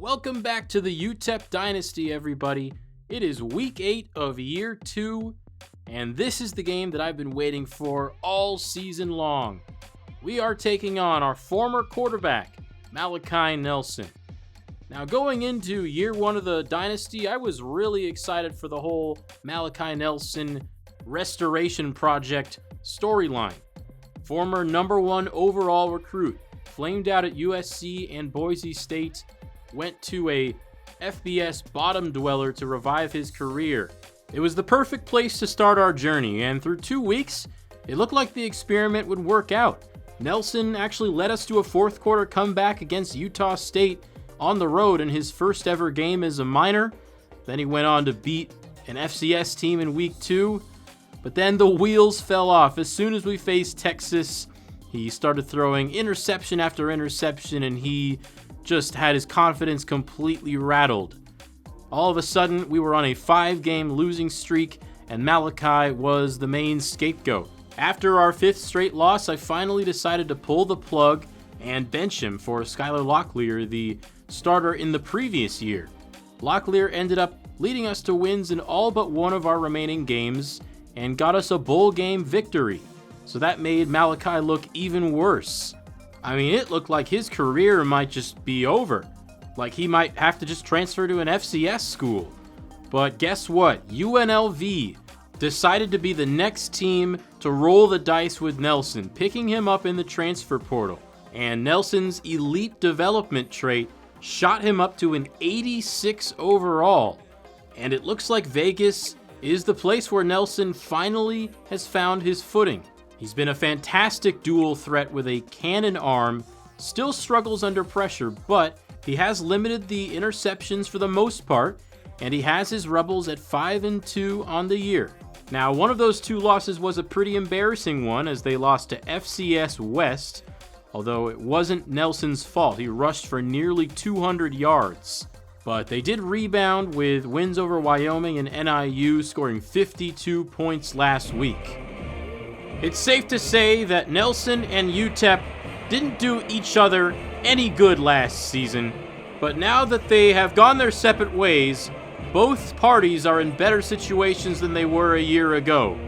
Welcome back to the UTEP Dynasty, everybody. It is week 8 of year 2, and this is the game that I've been waiting for all season long. We are taking on our former quarterback, Malachi Nelson. Now, going into year 1 of the Dynasty, I was really excited for the whole Malachi Nelson restoration project storyline. Former number 1 overall recruit, flamed out at USC and Boise State, went to a FBS bottom dweller to revive his career. It was the perfect place to start our journey, and through 2 weeks, it looked like the experiment would work out. Nelson actually led us to a fourth quarter comeback against Utah State on the road in his first ever game as a minor. Then he went on to beat an FCS team in week 2. But then the wheels fell off. As soon as we faced Texas, he started throwing interception after interception, and he just had his confidence completely rattled. All of a sudden, we were on a 5-game losing streak, and Malachi was the main scapegoat. After our 5th straight loss, I finally decided to pull the plug and bench him for Skylar Locklear, the starter in the previous year. Locklear ended up leading us to wins in all but one of our remaining games and got us a bowl game victory. So that made Malachi look even worse. I mean, it looked like his career might just be over. Like he might have to just transfer to an FCS school. But guess what? UNLV decided to be the next team to roll the dice with Nelson, picking him up in the transfer portal. And Nelson's elite development trait shot him up to an 86 overall. And it looks like Vegas is the place where Nelson finally has found his footing. He's been a fantastic dual threat with a cannon arm, still struggles under pressure, but he has limited the interceptions for the most part, and he has his Rebels at 5-2 on the year. Now, one of those 2 losses was a pretty embarrassing one as they lost to FCS West, although it wasn't Nelson's fault. He rushed for nearly 200 yards. But they did rebound with wins over Wyoming and NIU, scoring 52 points last week. It's safe to say that Nelson and UTEP didn't do each other any good last season, but now that they have gone their separate ways, both parties are in better situations than they were a year ago.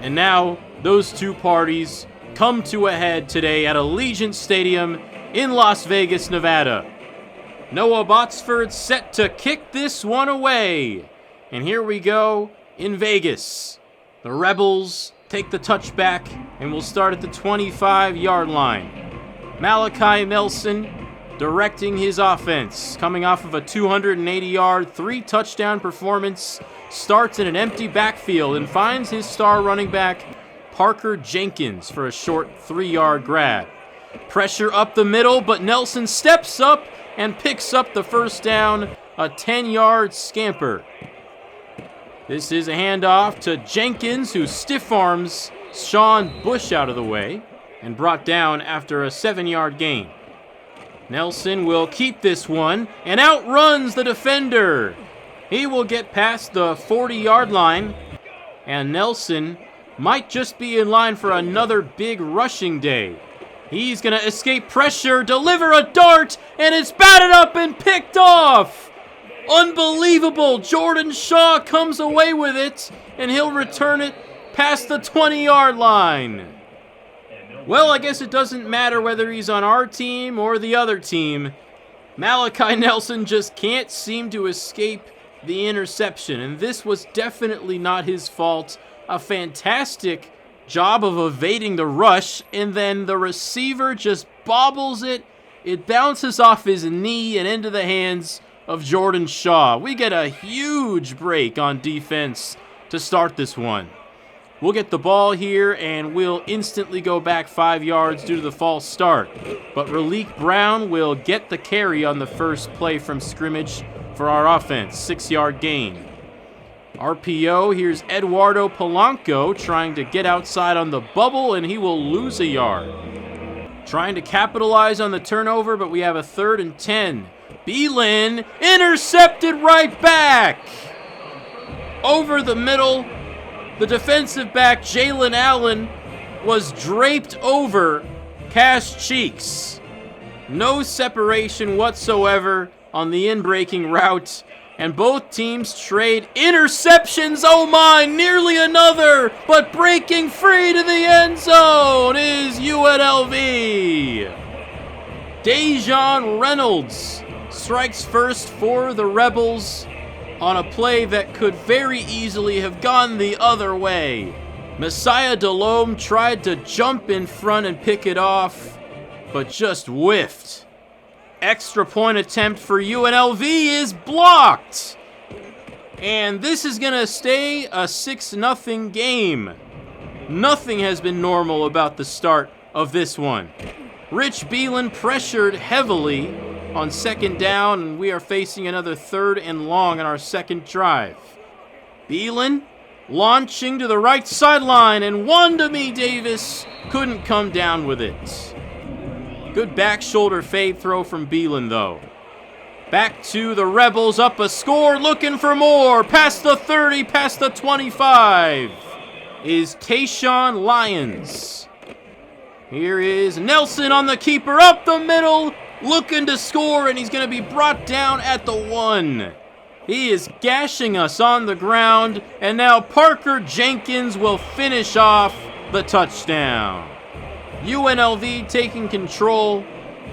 And now, those 2 parties come to a head today at Allegiant Stadium in Las Vegas, Nevada. Noah Botsford set to kick this one away. And here we go in Vegas. The Rebels take the touchback, and we'll start at the 25-yard line. Malachi Nelson directing his offense, coming off of a 280-yard, 3-touchdown performance, starts in an empty backfield and finds his star running back, Parker Jenkins, for a short 3-yard grab. Pressure up the middle, but Nelson steps up and picks up the first down, a 10-yard scamper. This is a handoff to Jenkins, who stiff arms Sean Bush out of the way and brought down after a 7-yard gain. Nelson will keep this one and outruns the defender. He will get past the 40-yard line, and Nelson might just be in line for another big rushing day. He's going to escape pressure, deliver a dart, and it's batted up and picked off. Unbelievable! Jordan Shaw comes away with it, and he'll return it past the 20-yard line. Well, I guess it doesn't matter whether he's on our team or the other team. Malachi Nelson just can't seem to escape the interception, and this was definitely not his fault. A fantastic job of evading the rush, and then the receiver just bobbles it. It bounces off his knee and into the hands of Jordan Shaw. We get a huge break on defense to start this one. We'll get the ball here, and we'll instantly go back 5 yards due to the false start. But Raleek Brown will get the carry on the first play from scrimmage for our offense, 6-yard gain. RPO, here's Eduardo Polanco trying to get outside on the bubble, and he will lose a yard. Trying to capitalize on the turnover, but we have a 3rd and 10. Belin intercepted right back. Over the middle, the defensive back, Jalen Allen, was draped over Cash Cheeks. No separation whatsoever, on the in-breaking route. And both teams trade interceptions. Oh my, nearly another. But breaking free to the end zone is UNLV. Dejon Reynolds strikes first for the Rebels on a play that could very easily have gone the other way. Messiah Delhomme tried to jump in front and pick it off, but just whiffed. Extra point attempt for UNLV is blocked. And this is going to stay a 6-0 game. Nothing has been normal about the start of this one. Rich Belin pressured heavily on second down, and we are facing another 3rd and long on our second drive. Belin launching to the right sideline, and Wandami Davis couldn't come down with it. Good back shoulder fade throw from Belin, though. Back to the Rebels, up a score, looking for more. Past the 30, past the 25 is Tayshawn Lyons. Here is Nelson on the keeper, up the middle, looking to score, and he's going to be brought down at the 1. He is gashing us on the ground, and now Parker Jenkins will finish off the touchdown. UNLV taking control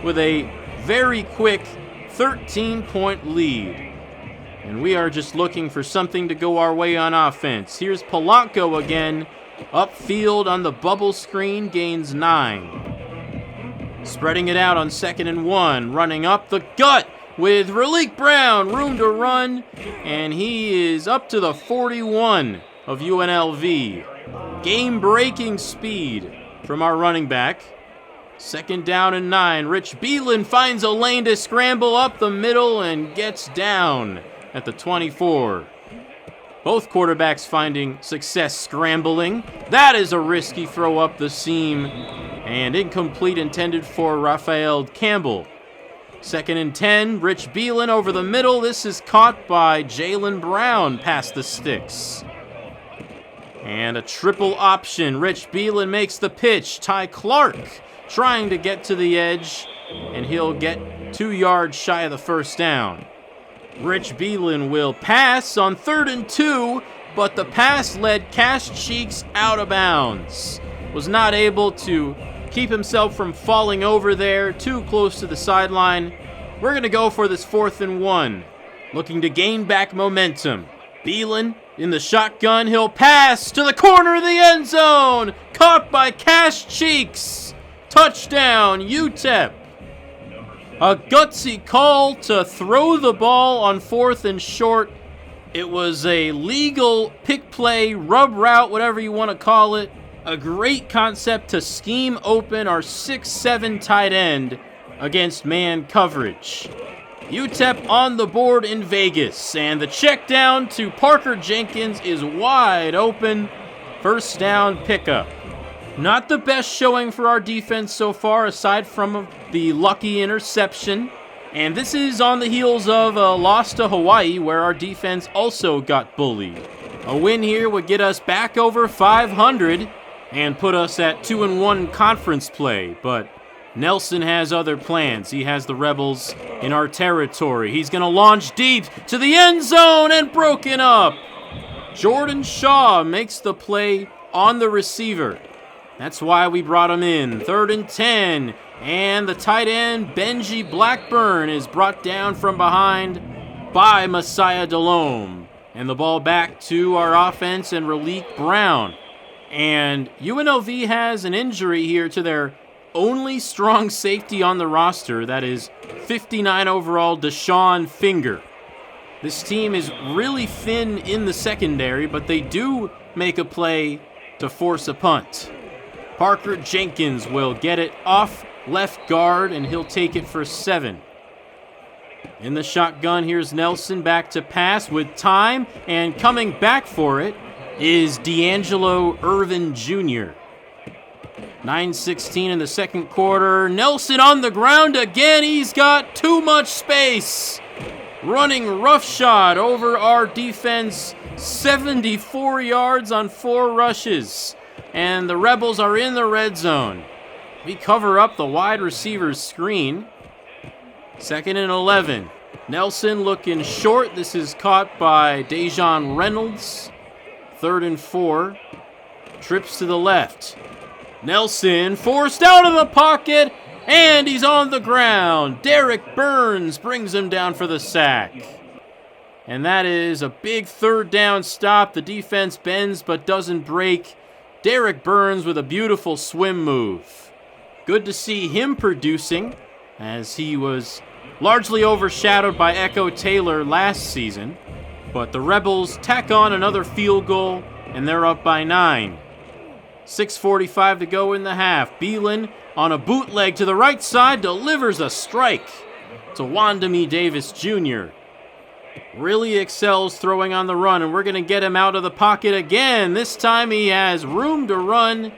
with a very quick 13-point lead. And we are just looking for something to go our way on offense. Here's Polanco again, upfield on the bubble screen, gains 9. Spreading it out on 2nd and 1, running up the gut with Raleek Brown, room to run, and he is up to the 41 of UNLV. Game-breaking speed from our running back. 2nd down and 9. Rich Belin finds a lane to scramble up the middle and gets down at the 24. Both quarterbacks finding success scrambling. That is a risky throw up the seam and incomplete, intended for Raphael Campbell. 2nd and 10. Rich Belin over the middle. This is caught by Jalen Brown past the sticks. And a triple option. Rich Belin makes the pitch. Ty Clark trying to get to the edge, and he'll get 2 yards shy of the 1st down. Rich Belin will pass on 3rd and 2, but the pass led Cash Cheeks out of bounds. Was not able to keep himself from falling over there, too close to the sideline. We're going to go for this 4th and 1, looking to gain back momentum. Belin in the shotgun, he'll pass to the corner of the end zone. Caught by Cash Cheeks. Touchdown, UTEP. A gutsy call to throw the ball on 4th and short. It was a legal pick play, rub route, whatever you want to call it. A great concept to scheme open our 6'7" tight end against man coverage. UTEP on the board in Vegas, and the check down to Parker Jenkins is wide open. 1st down pickup. Not the best showing for our defense so far, aside from the lucky interception. And this is on the heels of a loss to Hawaii, where our defense also got bullied. A win here would get us back over 500 and put us at 2-1 conference play, but Nelson has other plans. He has the Rebels in our territory. He's going to launch deep to the end zone and broken up. Jordan Shaw makes the play on the receiver. That's why we brought him in. 3rd and 10. And the tight end, Benji Blackburn, is brought down from behind by Messiah Delhomme. And the ball back to our offense and Raleek Brown. And UNLV has an injury here to their only strong safety on the roster. That is 59 overall Deshaun Finger. This team is really thin in the secondary, but they do make a play to force a punt. Parker Jenkins will get it off left guard, and he'll take it for 7. In the shotgun, here's Nelson back to pass with time, and coming back for it is D'Angelo Irvin Jr. 9:16 in the 2nd quarter. Nelson on the ground again. He's got too much space. Running roughshod over our defense. 74 yards on 4 rushes. And the Rebels are in the red zone. We cover up the wide receiver's screen. 2nd and 11. Nelson looking short. This is caught by Dejon Reynolds. 3rd and 4. Trips to the left. Nelson forced out of the pocket, and he's on the ground. Derek Burns brings him down for the sack. And that is a big 3rd down stop. The defense bends but doesn't break. Derek Burns with a beautiful swim move. Good to see him producing, as he was largely overshadowed by Echo Taylor last season. But the Rebels tack on another field goal, and they're up by 9. 6:45 to go in the half. Belin on a bootleg to the right side delivers a strike to Wandami Davis Jr. Really excels throwing on the run, and we're going to get him out of the pocket again. This time he has room to run,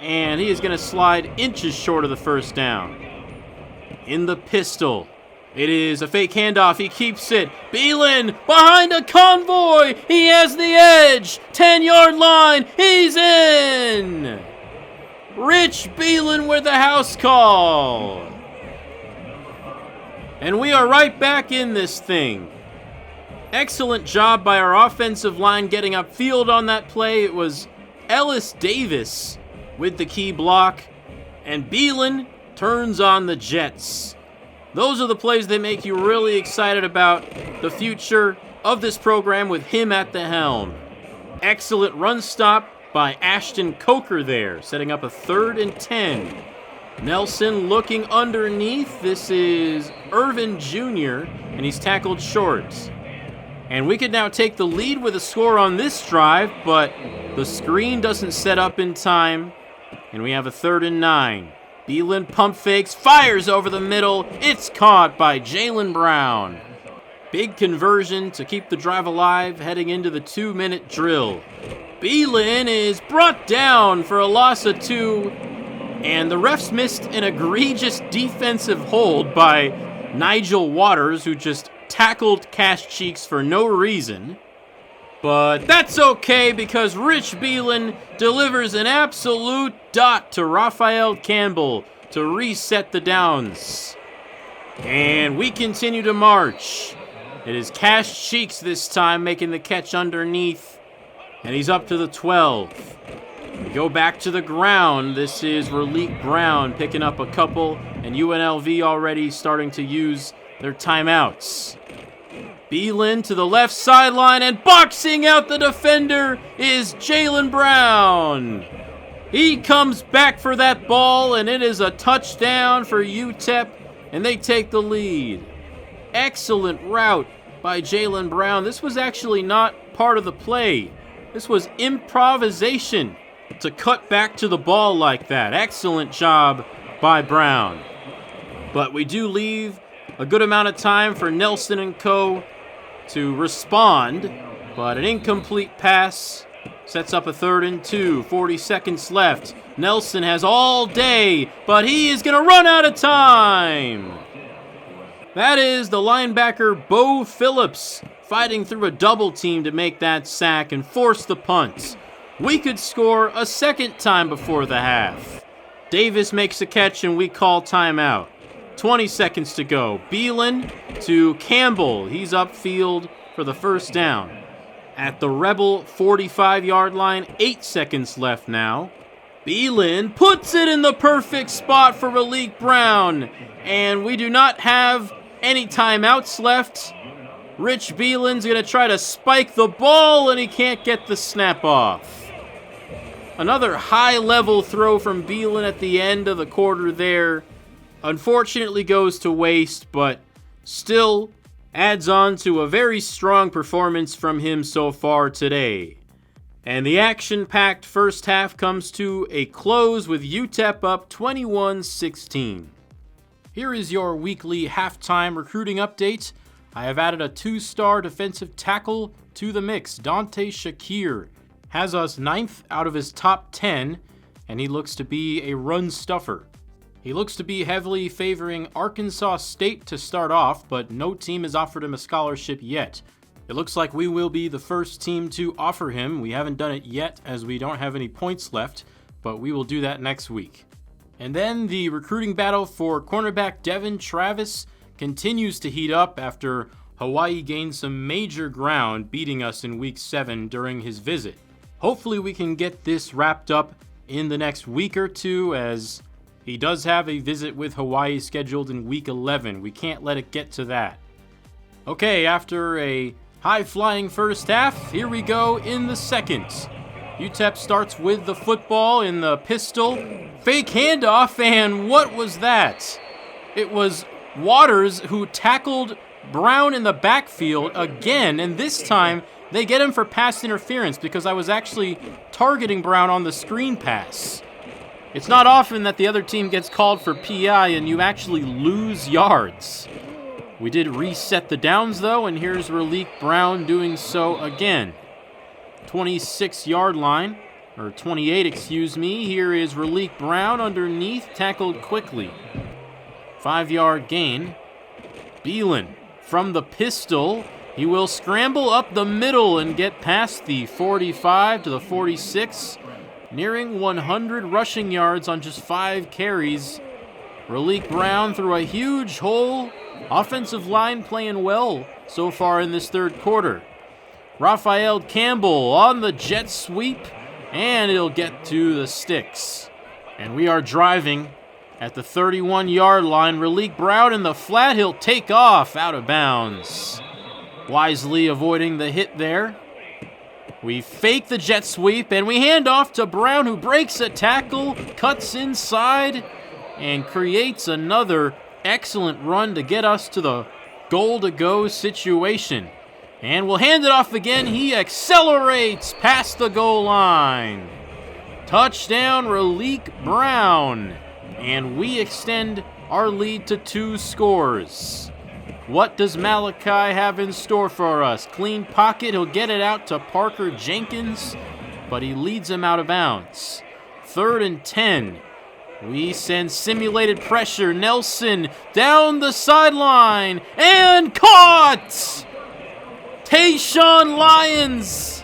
and he is going to slide inches short of the 1st down. In the pistol, it is a fake handoff. He keeps it. Belin behind a convoy. He has the edge. 10-yard line. He's in. Rich Belin with the house call. And we are right back in this thing. Excellent job by our offensive line getting upfield on that play. It was Ellis Davis with the key block, and Belin turns on the Jets. Those are the plays that make you really excited about the future of this program with him at the helm. Excellent run stop by Ashton Coker there, setting up a 3rd and 10. Nelson looking underneath. This is Irvin Jr., and he's tackled short. And we could now take the lead with a score on this drive, but the screen doesn't set up in time, and we have a 3rd and 9. Belin pump fakes, fires over the middle. It's caught by Jalen Brown. Big conversion to keep the drive alive heading into the 2-minute drill. Belin is brought down for a loss of 2, and the refs missed an egregious defensive hold by Nigel Waters, who just tackled Cash Cheeks for no reason. But that's okay, because Rich Belin delivers an absolute dot to Raphael Campbell to reset the downs. And we continue to march. It is Cash Cheeks this time making the catch underneath, and he's up to the 12. We go back to the ground. This is Raleek Brown picking up a couple, and UNLV already starting to use their timeouts. Belin to the left sideline, and boxing out the defender is Jalen Brown. He comes back for that ball, and it is a touchdown for UTEP, and they take the lead. Excellent route by Jalen Brown. This was actually not part of the play. This was improvisation to cut back to the ball like that. Excellent job by Brown. But we do leave a good amount of time for Nelson and co. to respond, but an incomplete pass sets up a 3rd and 2, 40 seconds left. Nelson has all day, but he is going to run out of time. That is the linebacker Bo Phillips fighting through a double team to make that sack and force the punt. We could score a 2nd time before the half. Davis makes a catch, and we call timeout. 20 seconds to go. Belin to Campbell. He's upfield for the 1st down. At the Rebel 45-yard line, 8 seconds left now. Belin puts it in the perfect spot for Raleek Brown. And we do not have any timeouts left. Rich Belin's going to try to spike the ball, and he can't get the snap off. Another high-level throw from Belin at the end of the quarter there. Unfortunately goes to waste, but still adds on to a very strong performance from him so far today. And the action-packed first half comes to a close with UTEP up 21-16. Here is your weekly halftime recruiting update. I have added a 2-star defensive tackle to the mix. Dante Shakir has us 9th out of his top 10, and he looks to be a run stuffer. He looks to be heavily favoring Arkansas State to start off, but no team has offered him a scholarship yet. It looks like we will be the first team to offer him. We haven't done it yet as we don't have any points left, but we will do that next week. And then the recruiting battle for cornerback Devin Travis continues to heat up after Hawaii gained some major ground, beating us in Week 7 during his visit. Hopefully we can get this wrapped up in the next week or two, as he does have a visit with Hawaii scheduled in Week 11. We can't let it get to that. Okay, after a high-flying first half, here we go in the second. UTEP starts with the football in the pistol. Fake handoff, and what was that? It was Waters who tackled Brown in the backfield again, and this time they get him for pass interference because I was actually targeting Brown on the screen pass. It's not often that the other team gets called for PI and you actually lose yards. We did reset the downs though, and here's Raleek Brown doing so again. 26-yard line, or 28, excuse me. Here is Raleek Brown underneath, tackled quickly. 5-yard gain. Belin from the pistol. He will scramble up the middle and get past the 45 to the 46, nearing 100 rushing yards on just 5 carries. Raleek Brown through a huge hole. Offensive line playing well so far in this third quarter. Raphael Campbell on the jet sweep, and it'll get to the sticks. And we are driving at the 31-yard line. Raleek Brown in the flat. He'll take off out of bounds. Wisely avoiding the hit there. We fake the jet sweep, and we hand off to Brown, who breaks a tackle, cuts inside, and creates another excellent run to get us to the goal-to-go situation. And we'll hand it off again. He accelerates past the goal line. Touchdown, Raleek Brown. And we extend our lead to 2 scores. What does Malachi have in store for us? Clean pocket. He'll get it out to Parker Jenkins, but he leads him out of bounds. 3rd and 10. We send simulated pressure. Nelson down the sideline and caught! Tayshawn Lyons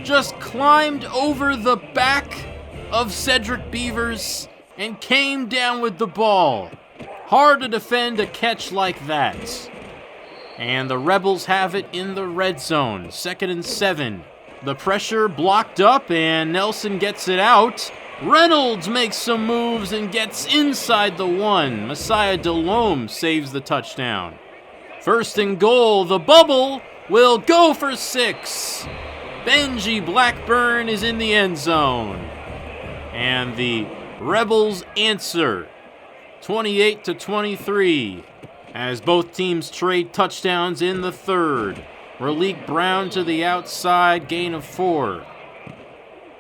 just climbed over the back of Cedric Beavers and came down with the ball. Hard to defend a catch like that. And the Rebels have it in the red zone. 2nd and 7. The pressure blocked up and Nelson gets it out. Reynolds makes some moves and gets inside the 1. Messiah Delhomme saves the touchdown. 1st and goal. The bubble will go for 6. Benji Blackburn is in the end zone. And the Rebels answer 28-23 as both teams trade touchdowns in the third. Raleek Brown to the outside, gain of 4.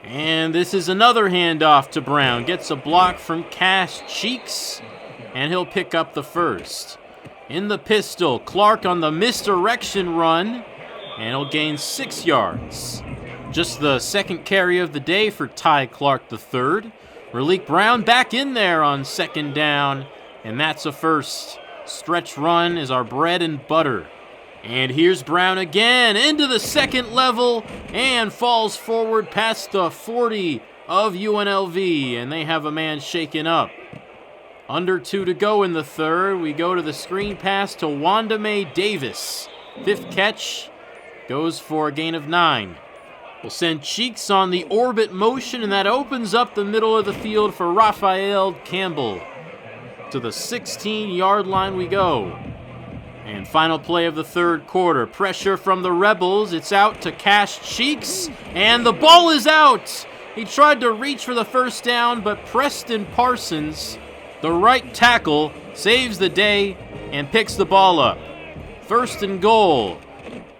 And this is another handoff to Brown. Gets a block from Cash Cheeks, and he'll pick up the 1st. In the pistol, Clark on the misdirection run, and he'll gain 6 yards. Just the 2nd carry of the day for Ty Clark III. Raleek Brown back in there on 2nd down, and that's a 1st. Stretch run is our bread and butter. And here's Brown again into the 2nd level and falls forward past the 40 of UNLV, and they have a man shaken up. Under 2 to go in the third. We go to the screen pass to Wandame Davis. 5th catch goes for a gain of 9. We'll send Cheeks on the orbit motion, and that opens up the middle of the field for Raphael Campbell. To the 16-yard line we go. And final play of the third quarter. Pressure from the Rebels. It's out to Cash Cheeks, and the ball is out. He tried to reach for the 1st down, but Preston Parsons, the right tackle, saves the day and picks the ball up. 1st and goal.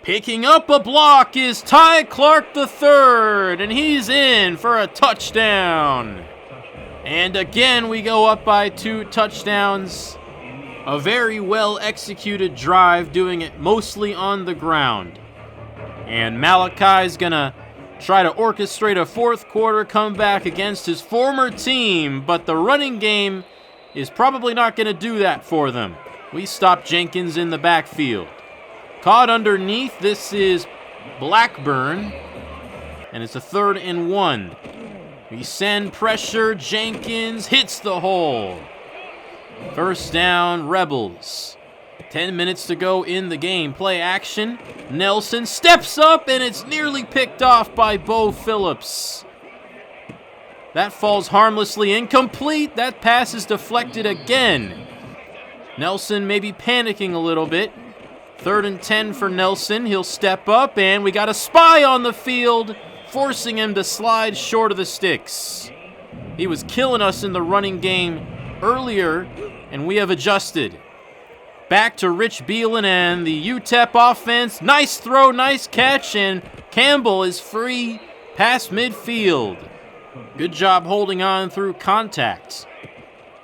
Picking up a block is Ty Clark III, and he's in for a touchdown. And again, we go up by 2 touchdowns. A very well-executed drive, doing it mostly on the ground. And Malachi's going to try to orchestrate a 4th quarter comeback against his former team, but the running game is probably not going to do that for them. We stop Jenkins in the backfield. Caught underneath, this is Blackburn, and it's a 3rd and 1. We send pressure, Jenkins hits the hole. 1st down, Rebels. 10 minutes to go in the game. Play action. Nelson steps up, and it's nearly picked off by Bo Phillips. That falls harmlessly incomplete. That pass is deflected again. Nelson may be panicking a little bit. 3rd and 10 for Nelson. He'll step up, and we got a spy on the field, forcing him to slide short of the sticks. He was killing us in the running game earlier, and we have adjusted. Back to Rich Belin and the UTEP offense. Nice throw, nice catch, and Campbell is free past midfield. Good job holding on through contact.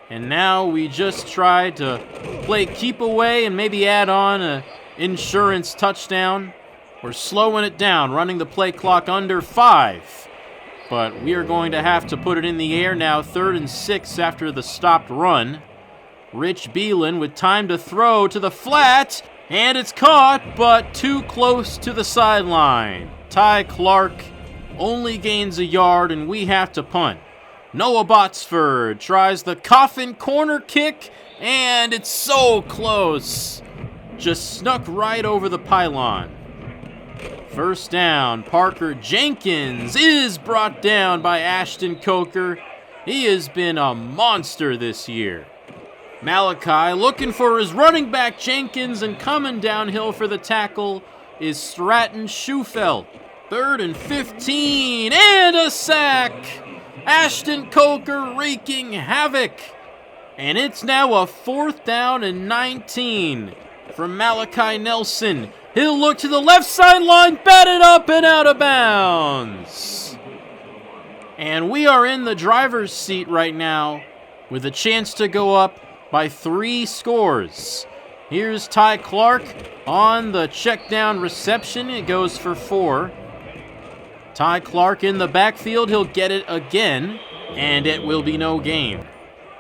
And now we just try to play keep away and maybe add on an insurance touchdown. We're slowing it down, running the play clock under 5. But we are going to have to put it in the air now, 3rd and 6 after the stopped run. Rich Belin with time to throw to the flat, and it's caught, but too close to the sideline. Ty Clark only gains a yard, and we have to punt. Noah Botsford tries the coffin corner kick, and it's so close. Just snuck right over the pylon. 1st down. Parker Jenkins is brought down by Ashton Coker. He has been a monster this year. Malachi looking for his running back Jenkins, and coming downhill for the tackle is Stratton Schufelt. 3rd and 15, and a sack. Ashton Coker wreaking havoc. And it's now a 4th down and 19 from Malachi Nelson. He'll look to the left sideline, batted up and out of bounds. And we are in the driver's seat right now with a chance to go up by 3 scores. Here's Ty Clark on the check down reception. It goes for 4. Ty Clark in the backfield. He'll get it again, and it will be no gain.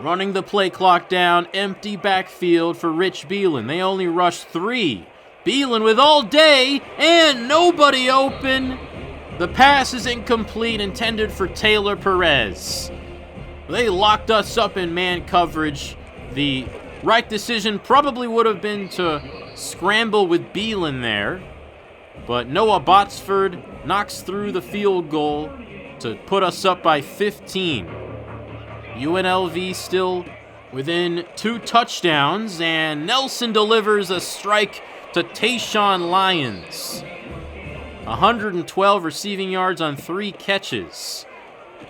Running the play clock down, empty backfield for Rich Belin. They only rushed 3. Belin with all day, and nobody open. The pass is incomplete, intended for Taylor Perez. They locked us up in man coverage. The right decision probably would have been to scramble with Belin there, but Noah Botsford knocks through the field goal to put us up by 15. UNLV still within 2 touchdowns, and Nelson delivers a strike to Tayshawn Lyons. 112 receiving yards on 3 catches.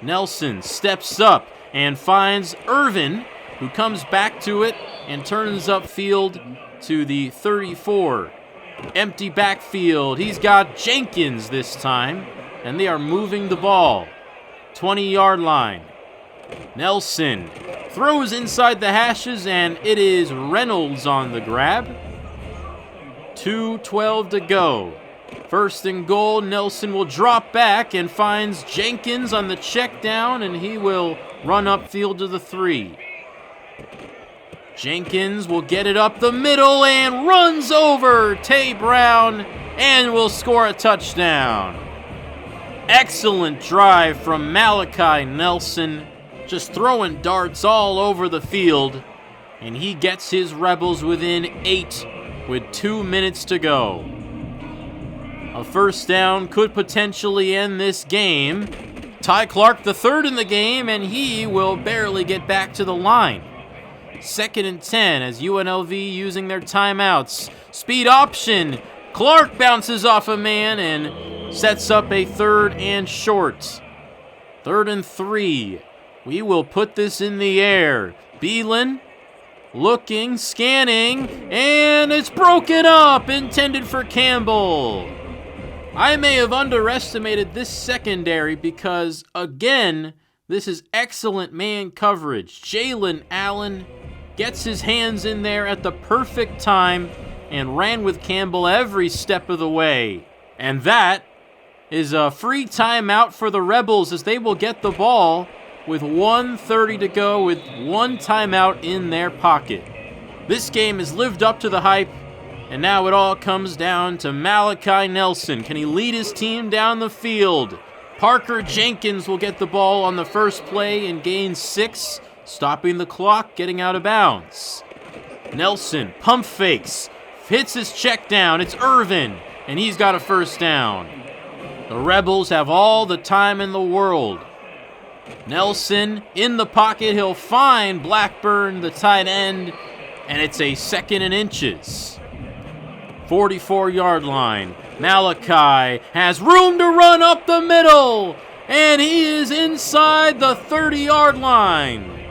Nelson steps up and finds Irvin, who comes back to it and turns upfield to the 34. Empty backfield. He's got Jenkins this time, and they are moving the ball. 20-yard line. Nelson throws inside the hashes, and it is Reynolds on the grab. 2:12 to go. 1st and goal. Nelson will drop back and finds Jenkins on the check down, and he will run upfield to the 3. Jenkins will get it up the middle and runs over Tay Brown and will score a touchdown. Excellent drive from Malachi Nelson, just throwing darts all over the field, and he gets his Rebels within 8 with 2 minutes to go. A 1st down could potentially end this game. Ty Clark, the 3rd in the game, and he will barely get back to the line. 2nd and 10 as UNLV using their timeouts. Speed option. Clark bounces off a man and sets up a 3rd and short. 3rd and 3. We will put this in the air. Belin looking, scanning, and it's broken up. Intended for Campbell. I may have underestimated this secondary because, again, this is excellent man coverage. Jalen Allen gets his hands in there at the perfect time and ran with Campbell every step of the way. And that is a free timeout for the Rebels as they will get the ball with 1:30 to go with 1 timeout in their pocket. This game has lived up to the hype, and now it all comes down to Malachi Nelson. Can he lead his team down the field? Parker Jenkins will get the ball on the first play and gain 6, stopping the clock, getting out of bounds. Nelson pump fakes, hits his check down. It's Irvin, and he's got a first down. The Rebels have all the time in the world. Nelson in the pocket. He'll find Blackburn, the tight end, and it's a 2nd and inches. 44-yard line. Malachi has room to run up the middle, and he is inside the 30-yard line.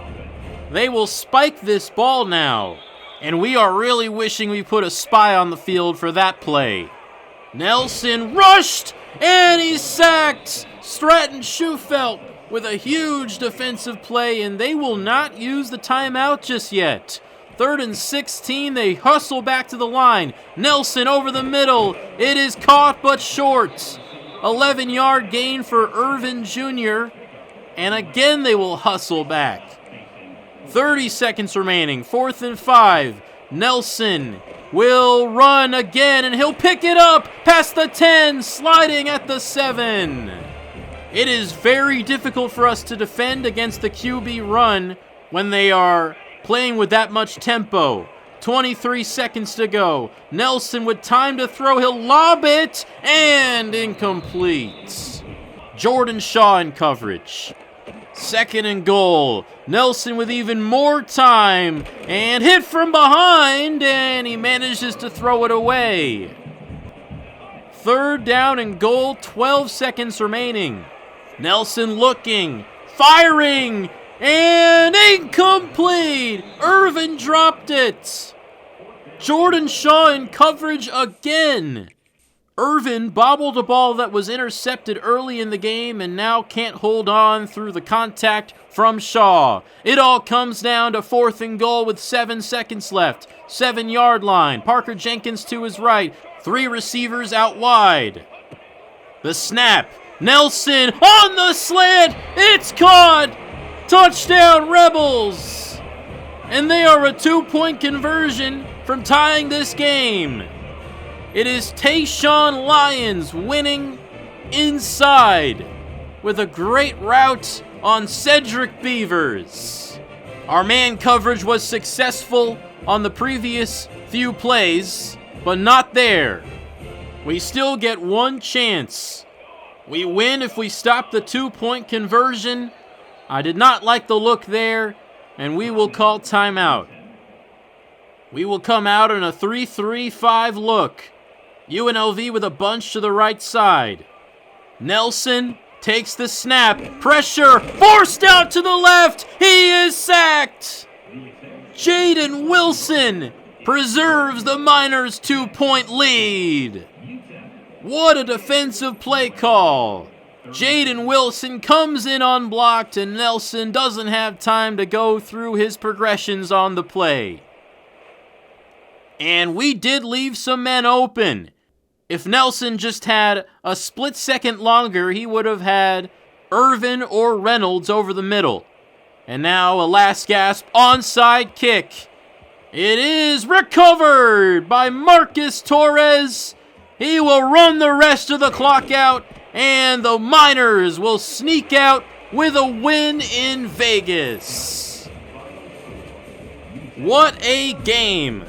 They will spike this ball now, and we are really wishing we put a spy on the field for that play. Nelson rushed, and he's sacked. Stratton Schufelt with a huge defensive play, and they will not use the timeout just yet. 3rd and 16, they hustle back to the line. Nelson over the middle. It is caught but short. 11-yard gain for Irvin Jr., and again they will hustle back. 30 seconds remaining, 4th and 5. Nelson will run again, and he'll pick it up past the 10, sliding at the 7. It is very difficult for us to defend against the QB run when they are playing with that much tempo. 23 seconds to go. Nelson with time to throw. He'll lob it, and incomplete. Jordan Shaw in coverage. 2nd and goal. Nelson with even more time, and hit from behind, and he manages to throw it away. 3rd down and goal, 12 seconds remaining. Nelson looking, firing, and incomplete. Irvin dropped it. Jordan Shaw in coverage again. Irvin bobbled a ball that was intercepted early in the game and now can't hold on through the contact from Shaw. It all comes down to 4th and goal with 7 seconds left. 7-yard line. Parker Jenkins to his right. 3 receivers out wide. The snap. Nelson on the slant. It's caught. Touchdown Rebels. And they are a 2-point conversion from tying this game. It is Tayshawn Lyons winning inside with a great route on Cedric Beavers. Our man coverage was successful on the previous few plays, but not there. We still get one chance. We win if we stop the 2-point conversion. I did not like the look there, and we will call timeout. We will come out in a 3-3-5 look. UNLV with a bunch to the right side. Nelson takes the snap. Pressure forced out to the left. He is sacked. Jaden Wilson preserves the Miners' 2-point lead. What a defensive play call. Jaden Wilson comes in unblocked, and Nelson doesn't have time to go through his progressions on the play. And we did leave some men open. If Nelson just had a split second longer, he would have had Irvin or Reynolds over the middle. And now a last gasp onside kick. It is recovered by Marcus Torres. He will run the rest of the clock out, and the Miners will sneak out with a win in Vegas. What a game.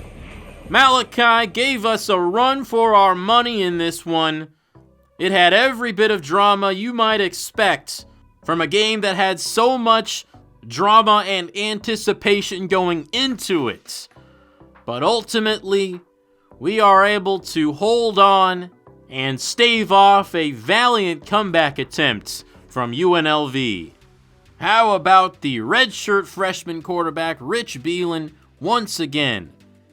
Malachi gave us a run for our money in this one. It had every bit of drama you might expect from a game that had so much drama and anticipation going into it. But ultimately, we are able to hold on and stave off a valiant comeback attempt from UNLV. How about the redshirt freshman quarterback, Rich Belin, once again?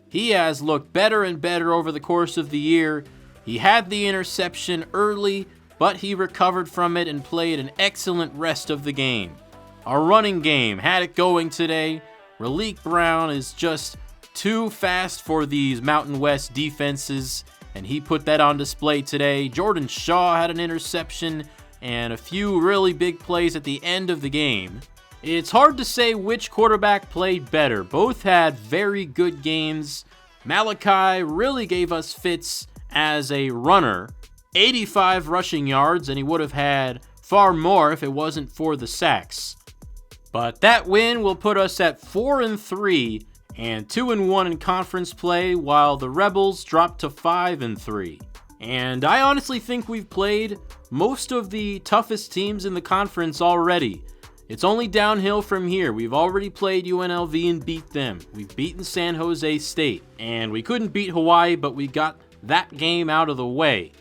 He has looked better and better over the course of the year. He had the interception early, but he recovered from it and played an excellent rest of the game. Our running game had it going today. Raleek Brown is just too fast for these Mountain West defenses, and he put that on display today. Jordan Shaw had an interception and a few really big plays at the end of the game. It's hard to say which quarterback played better. Both had very good games. Malachi really gave us fits as a runner. 85 rushing yards, and he would have had far more if it wasn't for the sacks. But that win will put us at 4-3 and 2-1 in conference play, while the Rebels dropped to 5-3. And I honestly think we've played most of the toughest teams in the conference already. It's only downhill from here. We've already played UNLV and beat them. We've beaten San Jose State, and we couldn't beat Hawaii, but we got that game out of the way.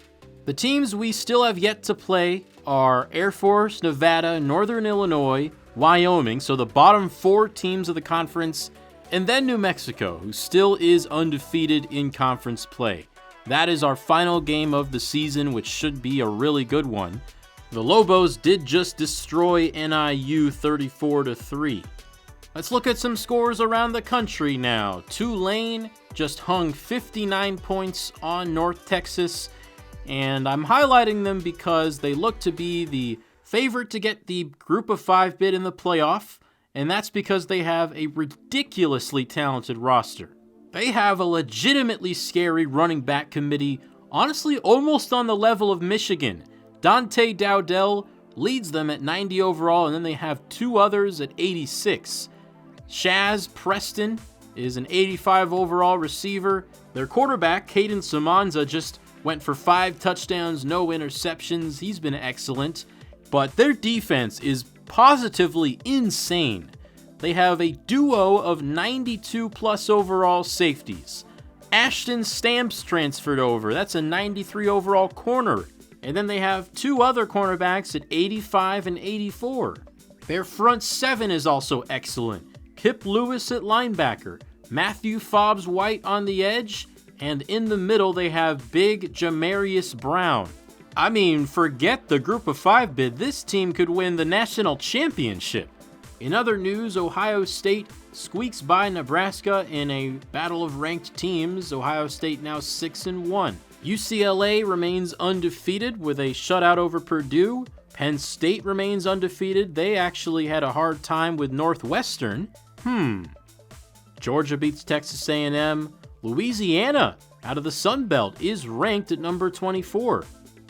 The teams we still have yet to play are Air Force, Nevada, Northern Illinois, Wyoming, so the bottom 4 teams of the conference, and then New Mexico, who still is undefeated in conference play. That is our final game of the season, which should be a really good one. The Lobos did just destroy NIU 34-3. Let's look at some scores around the country now. Tulane just hung 59 points on North Texas, and I'm highlighting them because they look to be the favorite to get the Group of 5 bid in the playoff, and that's because they have a ridiculously talented roster. They have a legitimately scary running back committee, honestly almost on the level of Michigan. Dante Dowdell leads them at 90 overall, and then they have 2 others at 86. Shaz Preston is an 85 overall receiver. Their quarterback, Caden Samanza, just went for 5 touchdowns, no interceptions. He's been excellent. But their defense is positively insane. They have a duo of 92-plus overall safeties. Ashton Stamps transferred over. That's a 93 overall corner. And then they have 2 other cornerbacks at 85 and 84. Their front 7 is also excellent. Kip Lewis at linebacker, Matthew Fobbs White on the edge, and in the middle they have big Jamarius Brown. I mean, forget the Group of 5 bid, this team could win the national championship. In other news, Ohio State squeaks by Nebraska in a battle of ranked teams. Ohio State now 6-1. UCLA remains undefeated with a shutout over Purdue. Penn State remains undefeated. They actually had a hard time with Northwestern. Georgia beats Texas A&M. Louisiana, out of the Sun Belt, is ranked at number 24.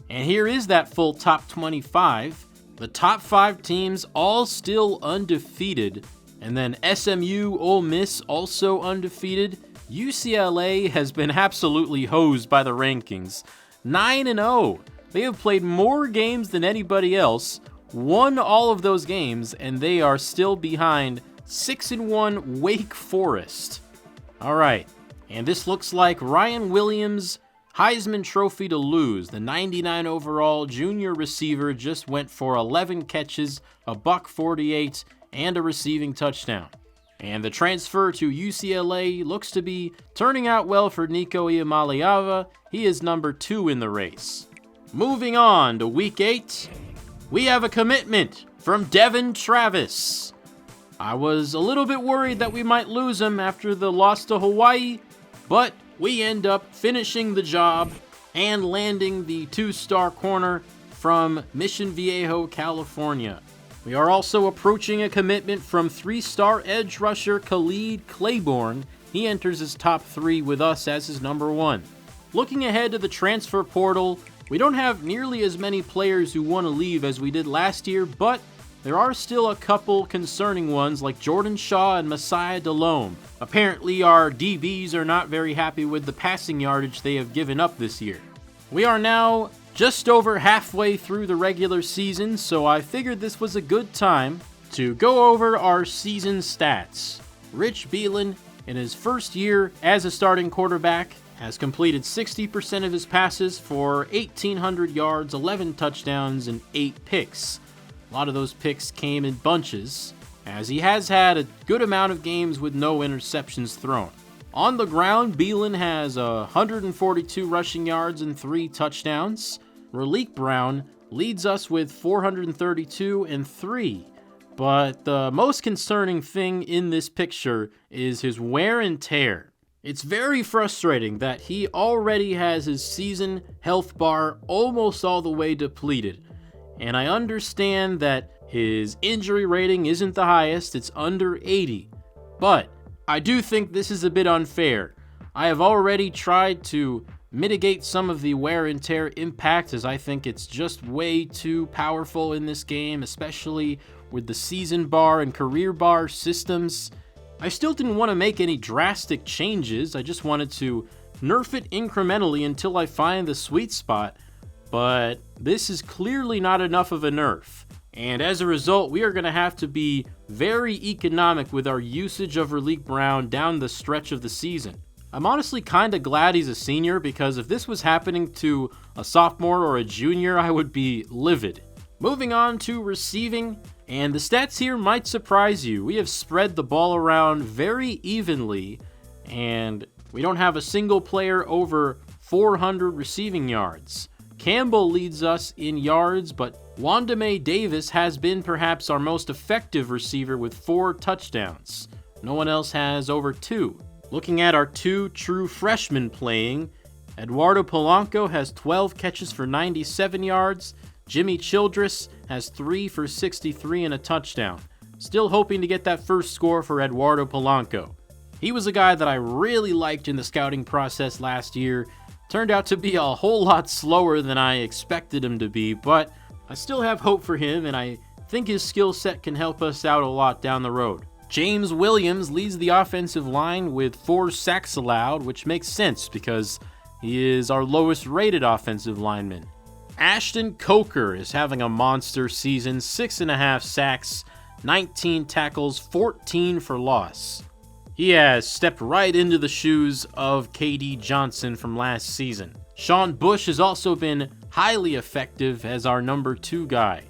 And here is that full top 25. The top 5 teams all still undefeated. And then SMU, Ole Miss also undefeated. UCLA has been absolutely hosed by the rankings. 9-0. They have played more games than anybody else, won all of those games, and they are still behind 6-1 Wake Forest. All right, and this looks like Ryan Williams' Heisman Trophy to lose. The 99 overall junior receiver just went for 11 catches, a $148, and a receiving touchdown. And the transfer to UCLA looks to be turning out well for Nico Iamaleava. He is number 2 in the race. Moving on to Week 8, we have a commitment from Devin Travis. I was a little bit worried that we might lose him after the loss to Hawaii, but we end up finishing the job and landing the 2-star corner from Mission Viejo, California. We are also approaching a commitment from 3-star edge rusher Khalid Claiborne. He enters his top 3 with us as his number 1. Looking ahead to the transfer portal, we don't have nearly as many players who want to leave as we did last year, but there are still a couple concerning ones like Jordan Shaw and Messiah Delhomme. Apparently our DBs are not very happy with the passing yardage they have given up this year. We are now just over halfway through the regular season, so I figured this was a good time to go over our season stats. Rich Belin, in his first year as a starting quarterback, has completed 60% of his passes for 1,800 yards, 11 touchdowns, and 8 picks. A lot of those picks came in bunches, as he has had a good amount of games with no interceptions thrown. On the ground, Belin has 142 rushing yards and 3 touchdowns. Raleek Brown leads us with 432 and 3. But the most concerning thing in this picture is his wear and tear. It's very frustrating that he already has his season health bar almost all the way depleted. And I understand that his injury rating isn't the highest, it's under 80. But I do think this is a bit unfair. I have already tried to mitigate some of the wear and tear impact, as I think it's just way too powerful in this game, especially with the season bar and career bar systems. I still didn't want to make any drastic changes, I just wanted to nerf it incrementally until I find the sweet spot, but this is clearly not enough of a nerf. And as a result, we are going to have to be very economic with our usage of Raleek Brown down the stretch of the season. I'm honestly kind of glad he's a senior, because if this was happening to a sophomore or a junior, I would be livid. Moving on to receiving, and the stats here might surprise you. We have spread the ball around very evenly, and we don't have a single player over 400 receiving yards. Campbell leads us in yards, but Wandame Davis has been perhaps our most effective receiver with 4 touchdowns. No one else has over 2. Looking at our 2 true freshmen playing, Eduardo Polanco has 12 catches for 97 yards. Jimmy Childress has 3 for 63 and a touchdown. Still hoping to get that first score for Eduardo Polanco. He was a guy that I really liked in the scouting process last year. Turned out to be a whole lot slower than I expected him to be, but I still have hope for him, and I think his skill set can help us out a lot down the road. James Williams leads the offensive line with 4 sacks allowed, which makes sense because he is our lowest rated offensive lineman. Ashton Coker is having a monster season, 6.5 sacks, 19 tackles, 14 for loss. He has stepped right into the shoes of KD Johnson from last season. Sean Bush has also been highly effective as our number 2 guy.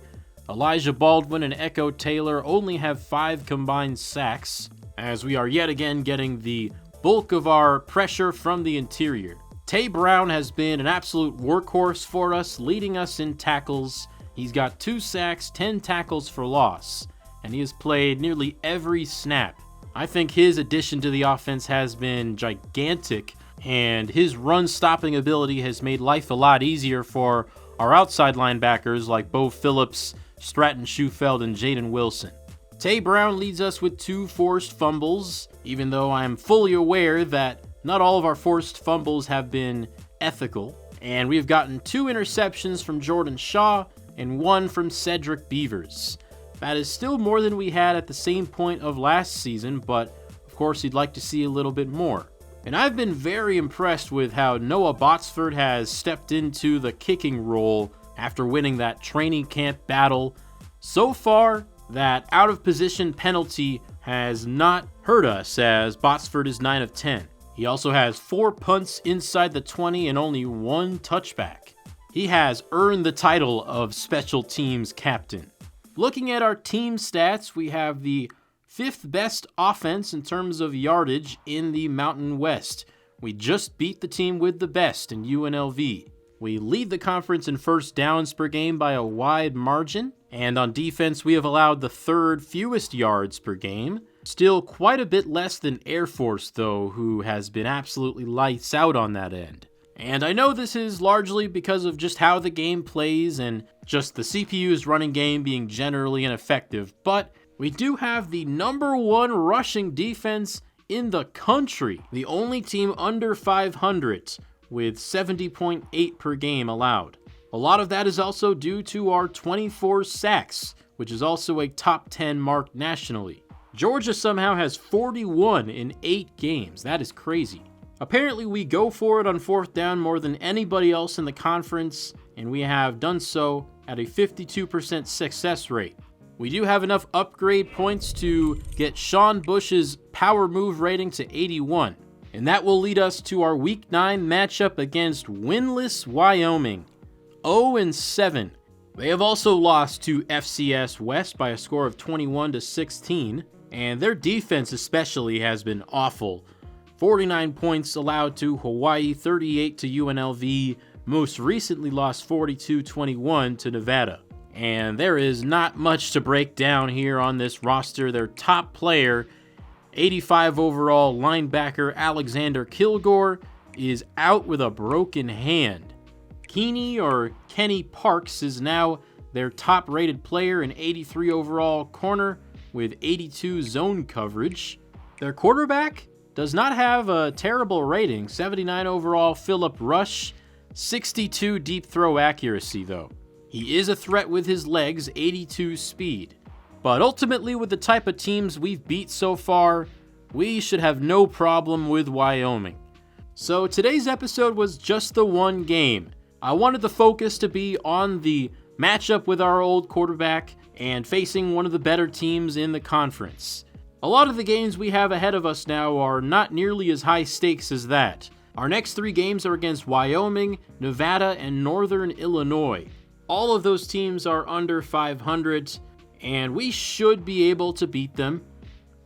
Elijah Baldwin and Echo Taylor only have 5 combined sacks, as we are yet again getting the bulk of our pressure from the interior. Tay Brown has been an absolute workhorse for us, leading us in tackles. He's got 2 sacks, 10 tackles for loss, and he has played nearly every snap. I think his addition to the offense has been gigantic, and his run-stopping ability has made life a lot easier for our outside linebackers like Bo Phillips, Stratton Schufeld, and Jaden Wilson. Tay Brown leads us with 2 forced fumbles, even though I'm fully aware that not all of our forced fumbles have been ethical, and we've gotten 2 interceptions from Jordan Shaw and 1 from Cedric Beavers. That is still more than we had at the same point of last season, but of course you'd like to see a little bit more. And I've been very impressed with how Noah Botsford has stepped into the kicking role after winning that training camp battle. So far, that out of position penalty has not hurt us, as Botsford is 9 of 10. He also has 4 punts inside the 20 and only 1 touchback. He has earned the title of special teams captain. Looking at our team stats, we have the 5th best offense in terms of yardage in the Mountain West. We just beat the team with the best in UNLV. We lead the conference in first downs per game by a wide margin, and on defense we have allowed the 3rd fewest yards per game. Still quite a bit less than Air Force though, who has been absolutely lights out on that end. And I know this is largely because of just how the game plays and just the CPU's running game being generally ineffective, but we do have the number 1 rushing defense in the country, the only team under 500 with 70.8 per game allowed. A lot of that is also due to our 24 sacks, which is also a top 10 mark nationally. Georgia somehow has 41 in 8 games. That is crazy. Apparently we go for it on 4th down more than anybody else in the conference, and we have done so at a 52% success rate. We do have enough upgrade points to get Sean Bush's power move rating to 81, and that will lead us to our Week 9 matchup against winless Wyoming, 0-7. They have also lost to FCS West by a score of 21-16, and their defense especially has been awful. 49 points allowed to Hawaii, 38 to UNLV, most recently lost 42-21 to Nevada. And there is not much to break down here on this roster. Their top player, 85 overall linebacker Alexander Kilgore, is out with a broken hand. Kenny Parks is now their top rated player, an 83 overall corner with 82 zone coverage. Their quarterback does not have a terrible rating, 79 overall Philip Rush, 62 deep throw accuracy though. He is a threat with his legs, 82 speed. But ultimately with the type of teams we've beat so far, we should have no problem with Wyoming. So today's episode was just the one game. I wanted the focus to be on the matchup with our old quarterback and facing one of the better teams in the conference. A lot of the games we have ahead of us now are not nearly as high stakes as that. Our next 3 games are against Wyoming, Nevada, and Northern Illinois. All of those teams are under 500, and we should be able to beat them.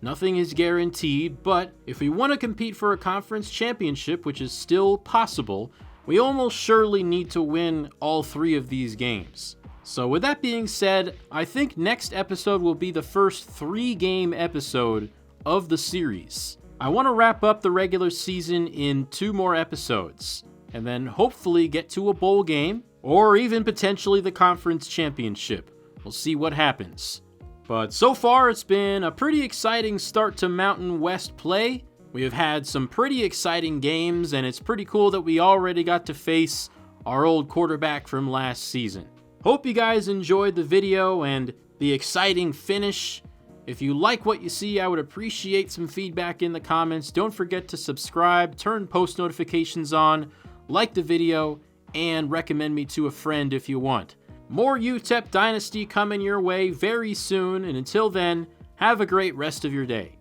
Nothing is guaranteed, but if we want to compete for a conference championship, which is still possible, we almost surely need to win all 3 of these games. So with that being said, I think next episode will be the first 3-game episode of the series. I want to wrap up the regular season in 2 more episodes, and then hopefully get to a bowl game, or even potentially the conference championship. We'll see what happens. But so far, it's been a pretty exciting start to Mountain West play. We have had some pretty exciting games, and it's pretty cool that we already got to face our old quarterback from last season. Hope you guys enjoyed the video and the exciting finish. If you like what you see, I would appreciate some feedback in the comments. Don't forget to subscribe, turn post notifications on, like the video, and recommend me to a friend if you want. More UTEP Dynasty coming your way very soon, and until then, have a great rest of your day.